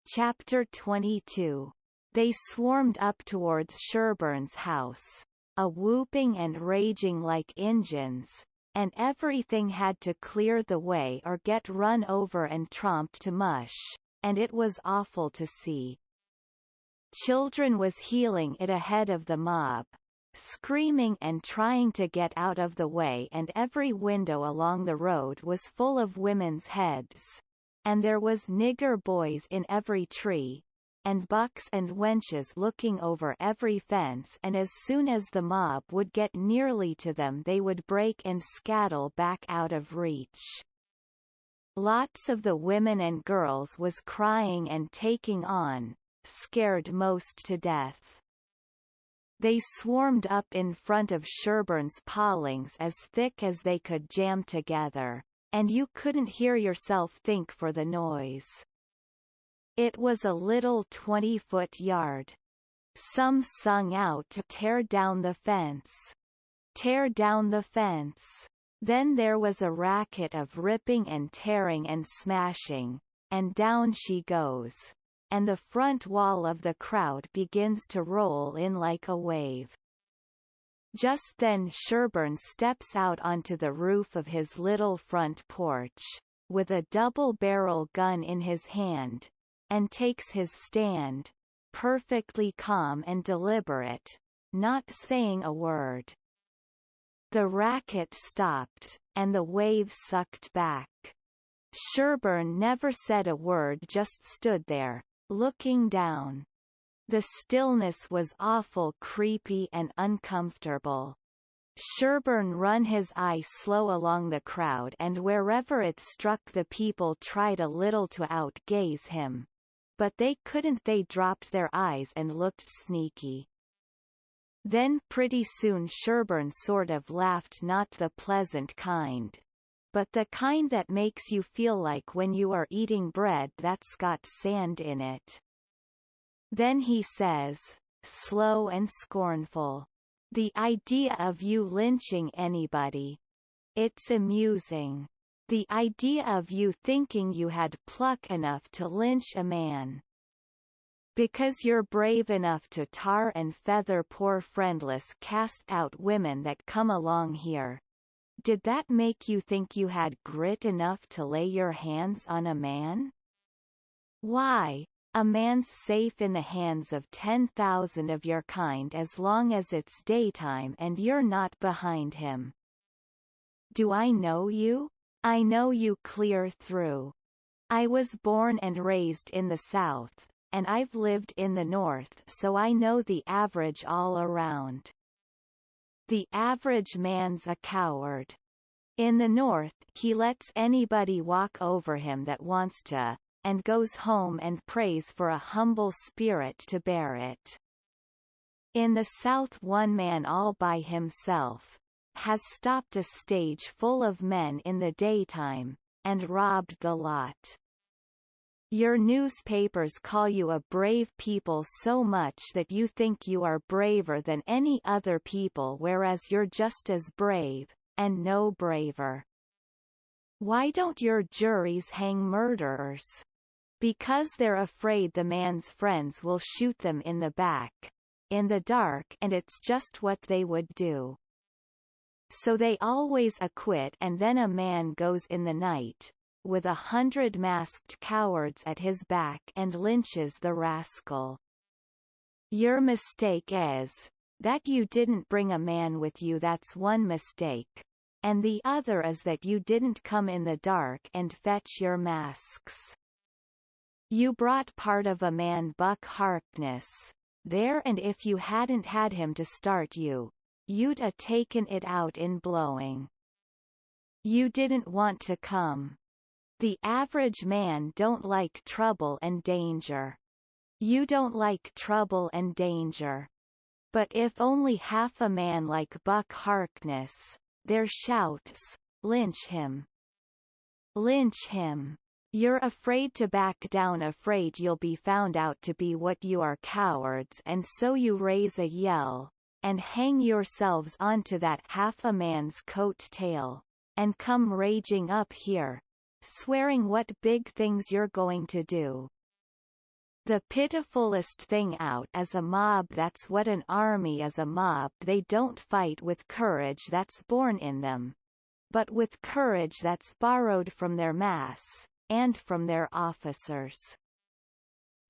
Chapter 22. They swarmed up towards Sherburne's house, a whooping and raging like engines, and everything had to clear the way or get run over and tromped to mush, and it was awful to see. Children was heeling it ahead of the mob, screaming and trying to get out of the way, and every window along the road was full of women's heads. And there was nigger boys in every tree, and bucks and wenches looking over every fence, and as soon as the mob would get nearly to them they would break and scattle back out of reach. Lots of the women and girls was crying and taking on, scared most to death. They swarmed up in front of Sherburne's palings as thick as they could jam together, and you couldn't hear yourself think for the noise. It was a little 20-foot yard. Some sung out to tear down the fence. Tear down the fence. Then there was a racket of ripping and tearing and smashing, and down she goes, and the front wall of the crowd begins to roll in like a wave. Just then Sherburne steps out onto the roof of his little front porch, with a double-barrel gun in his hand, and takes his stand, perfectly calm and deliberate, not saying a word. The racket stopped, and the waves sucked back. Sherburne never said a word, just stood there, looking down. The stillness was awful creepy and uncomfortable. Sherburne run his eye slow along the crowd, and wherever it struck the people tried a little to outgaze him. But they couldn't. They dropped their eyes and looked sneaky. Then pretty soon Sherburne sort of laughed, not the pleasant kind, but the kind that makes you feel like when you are eating bread that's got sand in it. Then he says, slow and scornful, "The idea of you lynching anybody. It's amusing. The idea of you thinking you had pluck enough to lynch a man. Because you're brave enough to tar and feather poor friendless cast-out women that come along here. Did that make you think you had grit enough to lay your hands on a man? Why? A man's safe in the hands of 10,000 of your kind as long as it's daytime and you're not behind him. Do I know you? I know you clear through. I was born and raised in the South, and I've lived in the North, so I know the average all around. The average man's a coward. In the North, he lets anybody walk over him that wants to, and goes home and prays for a humble spirit to bear it. In the South, one man all by himself has stopped a stage full of men in the daytime, and robbed the lot. Your newspapers call you a brave people so much that you think you are braver than any other people, whereas you're just as brave, and no braver. Why don't your juries hang murderers? Because they're afraid the man's friends will shoot them in the back, in the dark, and it's just what they would do. So they always acquit, and then a man goes in the night, with 100 masked cowards at his back, and lynches the rascal. Your mistake is that you didn't bring a man with you. That's one mistake. And the other is that you didn't come in the dark and fetch your masks. You brought part of a man, Buck Harkness, there, and if you hadn't had him to start you, you'd a taken it out in blowing. You didn't want to come. The average man don't like trouble and danger. You don't like trouble and danger. But if only half a man like Buck Harkness, their shouts, lynch him. Lynch him. You're afraid to back down, afraid you'll be found out to be what you are, cowards, and so you raise a yell, and hang yourselves onto that half a man's coat tail, and come raging up here, swearing what big things you're going to do. The pitifullest thing out as a mob, that's what an army is. A mob, they don't fight with courage that's born in them, but with courage that's borrowed from their mass, and from their officers.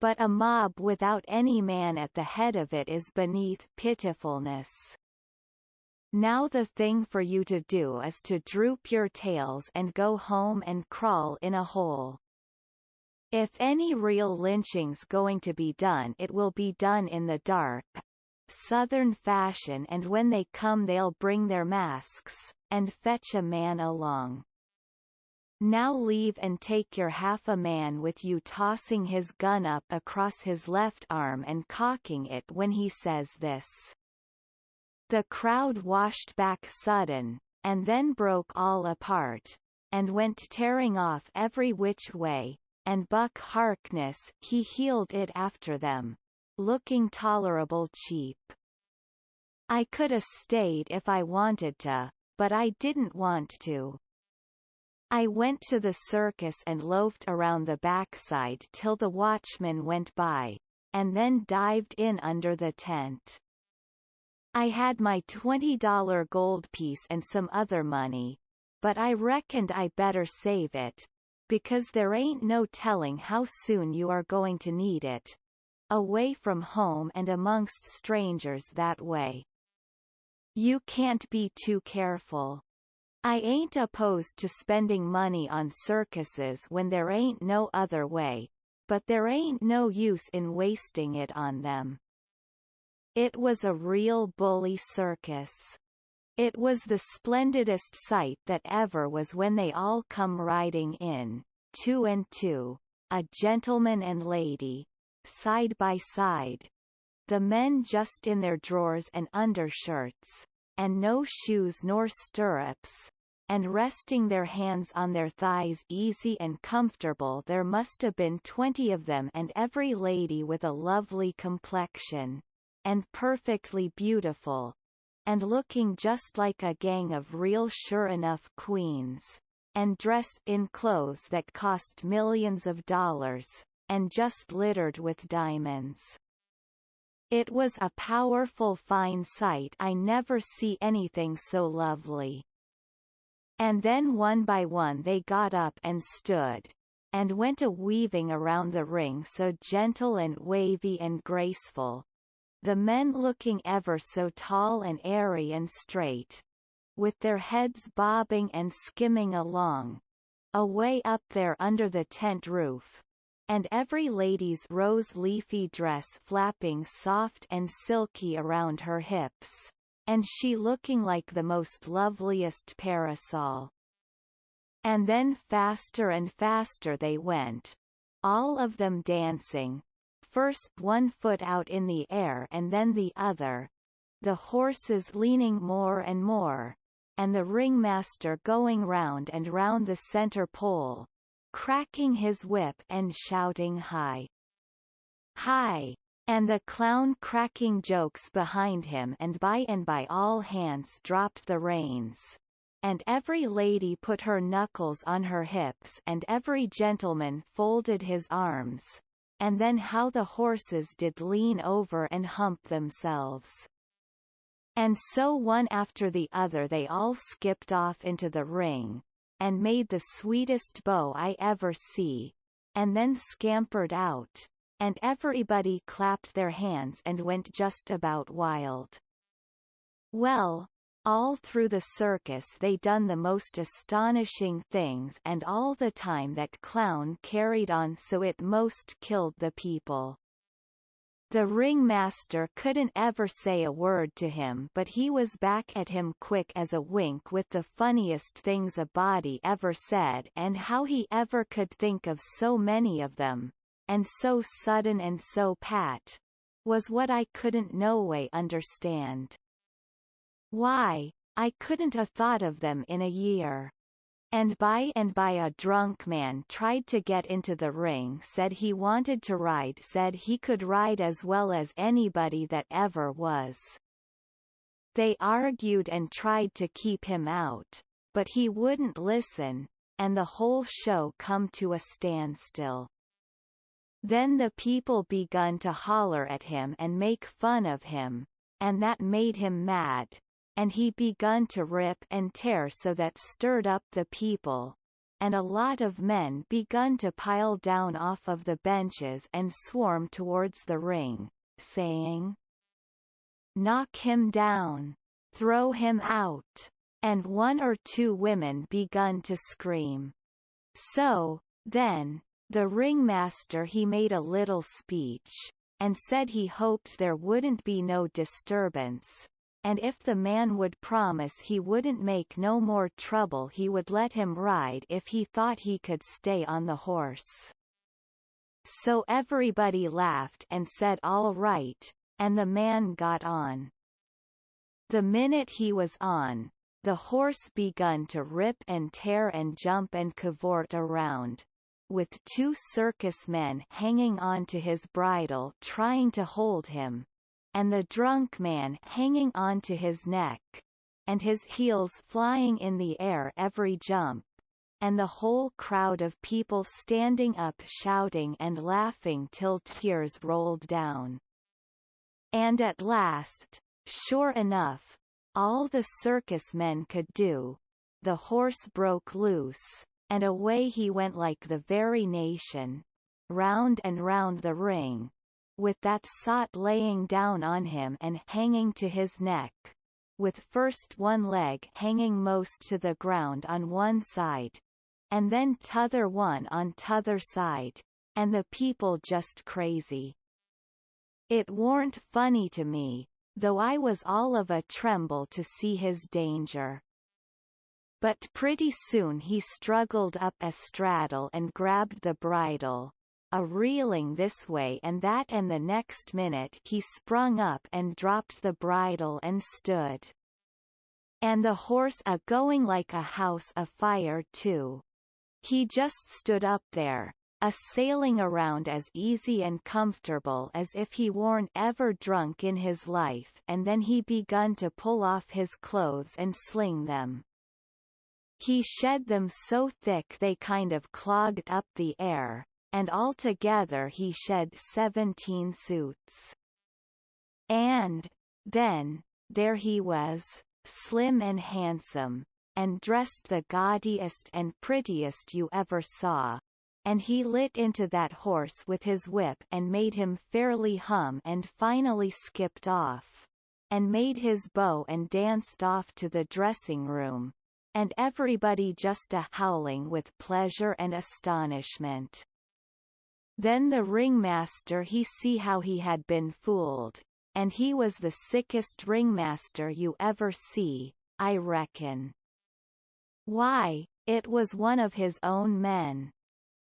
But a mob without any man at the head of it is beneath pitifulness. Now the thing for you to do is to droop your tails and go home and crawl in a hole. If any real lynching's going to be done, it will be done in the dark, Southern fashion, and when they come they'll bring their masks, and fetch a man along. Now leave and take your half a man with you, tossing his gun up across his left arm and cocking it when he says this. The crowd washed back sudden, and then broke all apart, and went tearing off every which way, and Buck Harkness, he heeled it after them, looking tolerable cheap. I coulda stayed if I wanted to, but I didn't want to. I went to the circus and loafed around the backside till the watchman went by, and then dived in under the tent. I had my $20 gold piece and some other money, but I reckoned I better save it, because there ain't no telling how soon you are going to need it, away from home and amongst strangers that way. You can't be too careful. I ain't opposed to spending money on circuses when there ain't no other way, but there ain't no use in wasting it on them. It was a real bully circus. It was the splendidest sight that ever was when they all come riding in, 2 and 2, a gentleman and lady, side by side. The men just in their drawers and undershirts, and no shoes nor stirrups, and resting their hands on their thighs easy and comfortable. There must have been 20 of them, and every lady with a lovely complexion, and perfectly beautiful, and looking just like a gang of real sure enough queens, and dressed in clothes that cost millions of dollars, and just littered with diamonds. It was a powerful fine sight. I never see anything so lovely. And then one by one they got up and stood, and went a-weaving around the ring, so gentle and wavy and graceful, the men looking ever so tall and airy and straight, with their heads bobbing and skimming along, away up there under the tent roof, and every lady's rose-leafy dress flapping soft and silky around her hips, and she looking like the most loveliest parasol. And then faster and faster they went, all of them dancing, first one foot out in the air and then the other, the horses leaning more and more, and the ringmaster going round and round the center pole, cracking his whip and shouting "Hi! Hi!" and the clown cracking jokes behind him, and by all hands dropped the reins, and every lady put her knuckles on her hips, and every gentleman folded his arms, and then how the horses did lean over and hump themselves. And so one after the other they all skipped off into the ring, and made the sweetest bow I ever see, and then scampered out, and everybody clapped their hands and went just about wild. Well, all through the circus they done the most astonishing things, and all the time that clown carried on so it most killed the people. The ringmaster couldn't ever say a word to him, but he was back at him quick as a wink with the funniest things a body ever said, and how he ever could think of so many of them, and so sudden and so pat, was what I couldn't no way understand. Why, I couldn't a thought of them in a year. And by a drunk man tried to get into the ring, said he wanted to ride, said he could ride as well as anybody that ever was. They argued and tried to keep him out, but he wouldn't listen, and the whole show come to a standstill. Then the people begun to holler at him and make fun of him, and that made him mad, and he begun to rip and tear, so that stirred up the people, and a lot of men begun to pile down off of the benches and swarm towards the ring, saying, "Knock him down! Throw him out!" And one or two women begun to scream. So, then, the ringmaster he made a little speech, and said he hoped there wouldn't be no disturbance, and if the man would promise he wouldn't make no more trouble he would let him ride if he thought he could stay on the horse. So everybody laughed and said all right, and the man got on. The minute he was on, the horse begun to rip and tear and jump and cavort around, with two circus men hanging on to his bridle trying to hold him, and the drunk man hanging on to his neck, and his heels flying in the air every jump, and the whole crowd of people standing up shouting and laughing till tears rolled down. And at last, sure enough, all the circus men could do, the horse broke loose, and away he went like the very nation, round and round the ring, with that sot laying down on him and hanging to his neck, with first one leg hanging most to the ground on one side, and then t'other one on t'other side, and the people just crazy. It warn't funny to me, though I was all of a tremble to see his danger. But pretty soon he struggled up a straddle and grabbed the bridle, a-reeling this way and that, and the next minute he sprung up and dropped the bridle and stood. And the horse a-going like a house afire too. He just stood up there, a-sailing around as easy and comfortable as if he warn't ever drunk in his life, and then he begun to pull off his clothes and sling them. He shed them so thick they kind of clogged up the air, and altogether he shed 17 suits. And, then, there he was, slim and handsome, and dressed the gaudiest and prettiest you ever saw, and he lit into that horse with his whip and made him fairly hum, and finally skipped off, and made his bow and danced off to the dressing room, and everybody just a-howling with pleasure and astonishment. Then the ringmaster he see how he had been fooled, and he was the sickest ringmaster you ever see, I reckon. Why, it was one of his own men.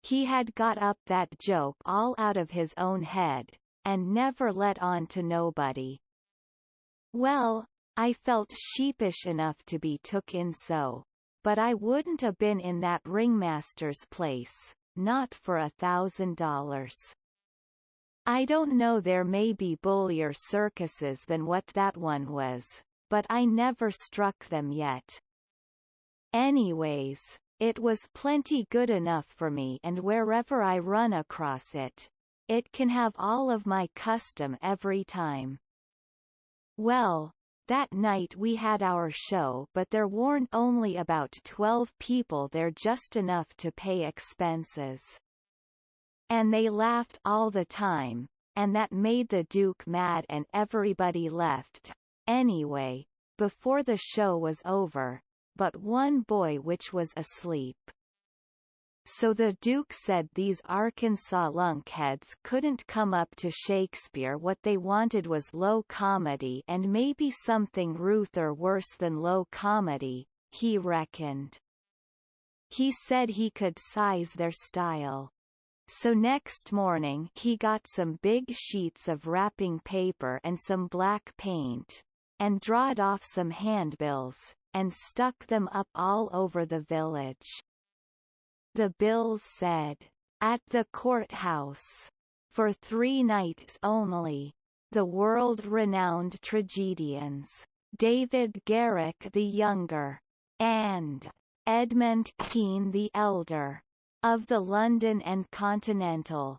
He had got up that joke all out of his own head, and never let on to nobody. Well, I felt sheepish enough to be took in so, but I wouldn't have been in that ringmaster's place, not for $1,000. I don't know, there may be bullier circuses than what that one was, but I never struck them yet. Anyways, it was plenty good enough for me, and wherever I run across it, it can have all of my custom every time. Well, that night we had our show, but there weren't only about 12 people there, just enough to pay expenses. And they laughed all the time, and that made the Duke mad, and everybody left, anyway, before the show was over, but one boy which was asleep. So the Duke said these Arkansas lunkheads couldn't come up to Shakespeare. What they wanted was low comedy, and maybe something ruther worse than low comedy, he reckoned. He said he could size their style. So next morning he got some big sheets of wrapping paper and some black paint, and drawed off some handbills, and stuck them up all over the village. The bills said, "At the courthouse. For 3 nights only. The world-renowned tragedians, David Garrick the Younger, and Edmund Kean the Elder, of the London and Continental,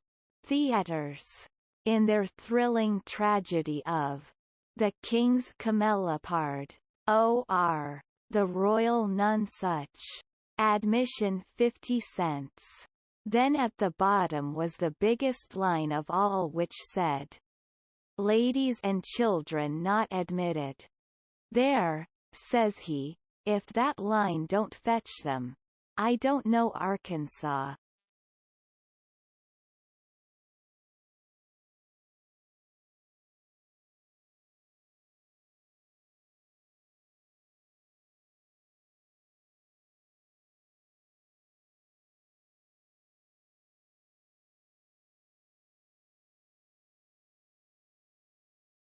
theaters. In their thrilling tragedy of The King's Camelopard, or The Royal Nonsuch. Admission 50 cents. Then at the bottom was the biggest line of all, which said, "Ladies and children not admitted." "There," says he, "if that line don't fetch them. I don't know Arkansas."